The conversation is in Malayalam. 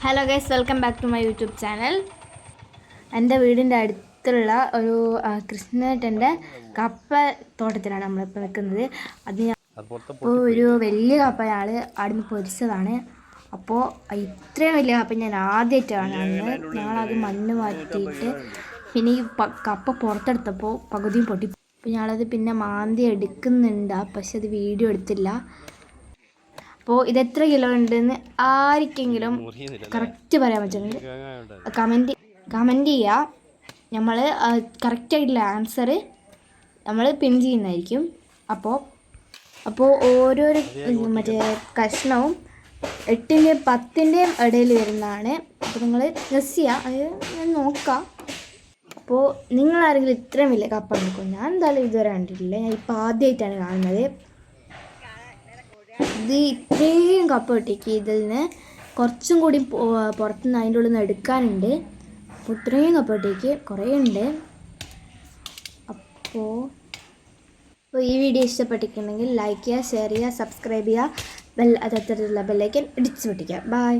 Hello guys, welcome back to my YouTube channel. എൻ്റെ വീടിൻ്റെ അടുത്തുള്ള ഒരു കൃഷ്ണേട്ടൻ്റെ കപ്പ തോട്ടത്തിലാണ് നമ്മളിപ്പോൾ നിൽക്കുന്നത്. അത് അപ്പോൾ ഒരു വലിയ കപ്പ അവിടുന്ന് പൊരിച്ചതാണ്. അപ്പോൾ ഇത്രയും വലിയ കപ്പ ഞാൻ ആദ്യമായിട്ടാണ് കാണുന്നത്. ഞങ്ങളത് മണ്ണ് മാറ്റിയിട്ട് പിന്നെ ഈ കപ്പ പുറത്തെടുത്തപ്പോൾ പകുതിയും പൊട്ടി. അപ്പോൾ ഞങ്ങളത് പിന്നെ മാന്തി എടുക്കുന്നുണ്ട്, പക്ഷെ അത് വീഡിയോ എടുത്തില്ല. അപ്പോൾ ഇതെത്ര കിലോ ഉണ്ടെന്ന് ആർക്കെങ്കിലും കറക്റ്റ് പറയാൻ പറ്റുമെങ്കിൽ കമൻറ്റ് ചെയ്യുക. നമ്മൾ കറക്റ്റായിട്ടുള്ള ആൻസർ നമ്മൾ പിൻ ചെയ്യുന്നതായിരിക്കും. അപ്പോൾ ഓരോരോ മറ്റേ കഷ്ണവും 8-ൻ്റെയും 10-ൻ്റെയും ഇടയിൽ വരുന്നതാണ്. അപ്പോൾ നിങ്ങൾ ഗസ് ചെയ്യുക, അത് ഞാൻ നോക്കാം. അപ്പോൾ നിങ്ങളാരെങ്കിലും ഇത്രയും വലിയ കപ്പ എടുക്കും? ഞാൻ എന്തായാലും ഇതുവരെ കണ്ടിട്ടില്ല, ഞാൻ ഇപ്പോൾ ആദ്യമായിട്ടാണ് കാണുന്നത്. ഇത് ഇത്രയും കപ്പ കിട്ടിക്ക്, ഇതിൽ നിന്ന് കുറച്ചും കൂടി പുറത്തുനിന്ന് അതിൻ്റെ ഉള്ളിൽ നിന്ന് എടുക്കാനുണ്ട്. അപ്പോൾ ഇത്രയും കപ്പ കിട്ടിക്ക് കുറേ ഉണ്ട്. അപ്പോൾ ഈ വീഡിയോ ഇഷ്ടപ്പെട്ടിട്ടുണ്ടെങ്കിൽ ലൈക്ക് ചെയ്യുക, ഷെയർ ചെയ്യുക, സബ്സ്ക്രൈബ് ചെയ്യുക, അതത്തരത്തിലുള്ള ബെല്ലൈക്കൻ ഇടിച്ചു പൊട്ടിക്കുക. ബൈ.